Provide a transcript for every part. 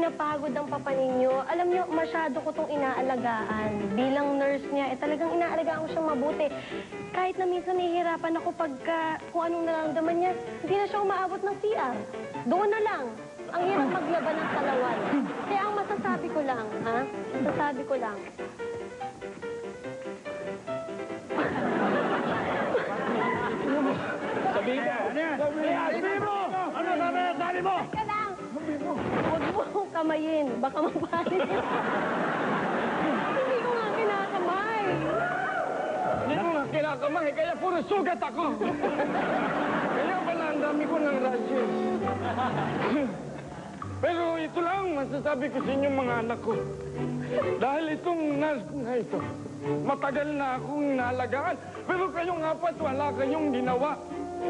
pinapagod ang papa ninyo. Alam niyo, masyado ko itong inaalagaan. Bilang nurse niya, talagang inaalagaan ko siyang mabuti. Kahit na minsan nahihirapan ako pagka kung anong nararamdaman niya, hindi na siya umaabot ng CR. Doon na lang. Ang hirap maglaban ng kalawan. Kaya ang masasabi ko lang, ha? Masasabi ko lang. Sabihin mo! Ano yan? Sabihin mo! Ano sabi mo? Teka lang! Huwag mo akong kamayin. Baka mapalit. Hindi ko nga kinakamay. Hindi mo nga kinakamay, kaya puro sugat ako. Kaya pala ang dami ko ng rashes. Pero ito lang masasabi ko sa inyong mga anak ko. Dahil itong nurse na ito, matagal na akong inalagaan. Pero kayong apat, wala kayong ginawa.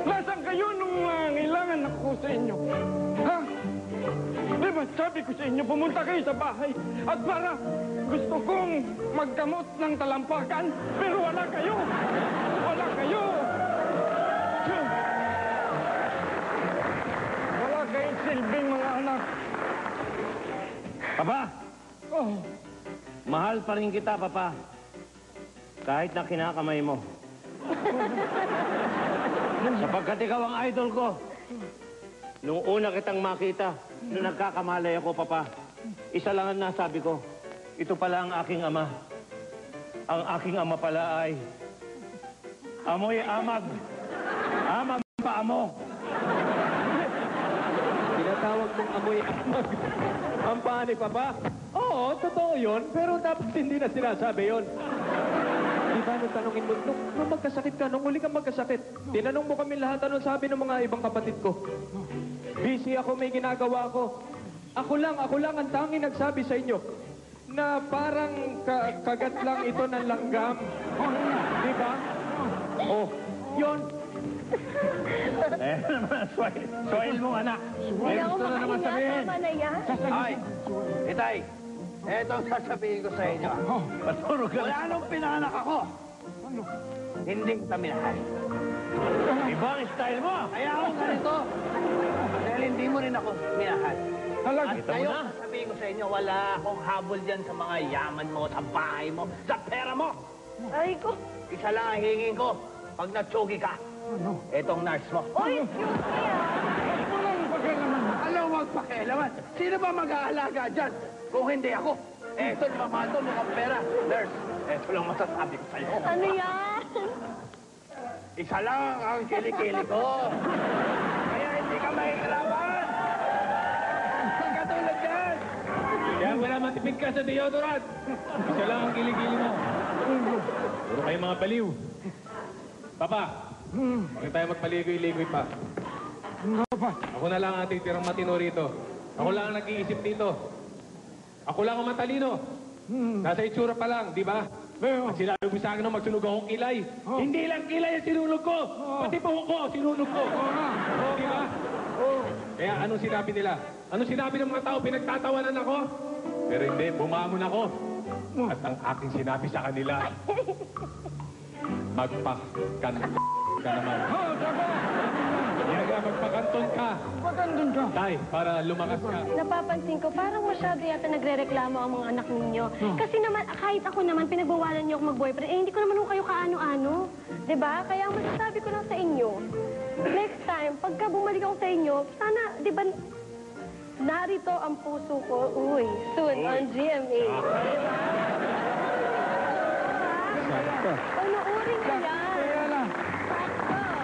Nasaan kayo nung nangailangan ako sa inyo? Ha? Diba, sabi ko sa inyo, pumunta kayo sa bahay. At para gusto kong magkamot ng talampakan, pero wala kayo. Wala kayo. Wala kayong silbing mga anak. Papa! Oh. Mahal pa rin kita, Papa. Kahit na kinakamay mo. Sapagkat ikaw ang idol ko. Nung una kitang makita, nung nagkakamalay ako, Papa, isa lang ang nasabi ko. Ito pala ang aking ama. Ang aking ama pala ay amoy amag. Amag pa amo. Tinatawag mong amoy amag. Ang paani, Papa? Oo, totoo yun, pero dapat hindi na sinasabi yun. Di ba nung tanongin mo, nung magkasakit ka, nung huli kang magkasakit, tinanong mo kami lahat anong sabi ng mga ibang kapatid ko. Busy ako, may ginagawa ako. Ako lang ang tanging nagsabi sa inyo na parang kagat lang ito ng langgam. Di ba? Oh, yun. Soil mo, anak. Hindi ako makahinga. Tama na yan. Ay, Itay, eto ang sasabihin ko sa inyo. Wala nung pinanganak ako. Hindi kita minahal. Iba ang style mo. Kaya ako ganito. Dahil hindi mo rin ako minahal. At kayo, sasabihin ko sa inyo, wala akong habol dyan sa mga yaman mo, sa bahay mo, sa pera mo. Ay ko. Isa lang ang hingin ko, pag natsugi ka, etong nurse mo. Oy, excuse me ah. Walang pakialaman. Alam, wag pakialaman. Sino ba mag-aalaga dyan? Kung hindi ako. Eto naman ito, mukhang pera. Nurse, eto lang masasabi ko sa'yo. Ano yan? Isa lang ang kilikili ko. Kaya hindi ka mahihirapan. Katulad yan. Kaya wala matipid ka sa deodorant. Isa lang ang kiligili mo. Puro kayo mga baliw. Papa, bakit tayo magpaligoy-ligoy pa? Ako na lang ang titirang matino rito. Ako lang ang nag-iisip dito. Ako lang ang matalino. Nasa itsura pa lang, di ba? At sinabi mo sa akin na magsunog akong kilay. Hindi lang kilay ang sinunog ko. Pati buhok ko, sinunog ko. Di ba? Kaya anong sinabi nila? Anong sinabi ng mga tao? Pinagtatawanan ako? Pero hindi, bumamon ako. At ang aking sinabi sa kanila, magpakan ka naman. Magpakanton ka. Magandun ka. Tay, para lumakas ka. Napapansin ko, parang masyado yata nagre-reklamo ang mga anak ninyo. Kasi naman, kahit ako naman, pinagbawalan niyo ako mag-boyfriend, eh, hindi ko naman kayo kaano-ano. Diba? Kaya ang masasabi ko lang sa inyo, next time, pagka bumalik ako sa inyo, sana, diba, narito ang puso ko, soon on GMA. Diba? Panuorin ko yan. Kaya na.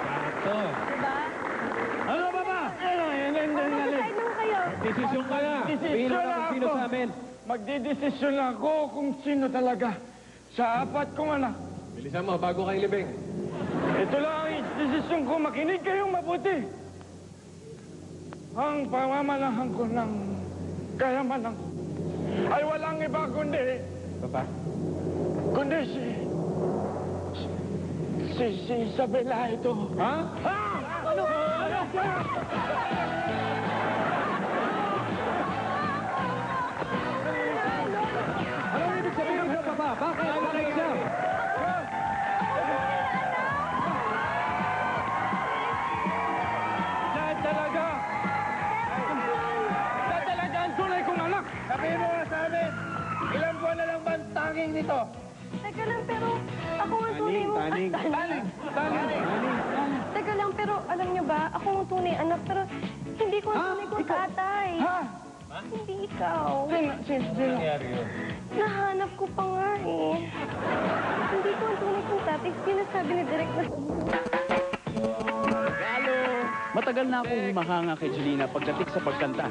Sakto. Diba? Ano, Papa? Mag-decide lang kayo. Desisyon ka na. Pili ka kung sino sa amin. Magdidesisyon ako kung sino talaga sa apat kong anak. Bilisan mo, bago kay Libeng. Ito lang ang desisyon ko. Makinig kayong mabuti. Ang pamamalahan ko ng kayamanan ko ay walang iba kundi... Papa? Kundi si Isabela ito. Ha? Ano? Anong ibig sabihin mo, Papa? Bakit? Bakit siya? Dahil talaga ang tunay kong anak. akin ito. Teka lang, pero ako ang tunay mo. Taning. Taling! Teka lang, pero alam niyo ba, ako ang tunay anak, pero hindi ko ang tunay kong tatay. Ha? Hindi ikaw. Sino? Nahanap ko pa nga eh. Hindi ko ang tunay kong tatay. Sinasabi ni Direk na... Matagal na akong humahanga kay Jelina pagdating sa pagkanta.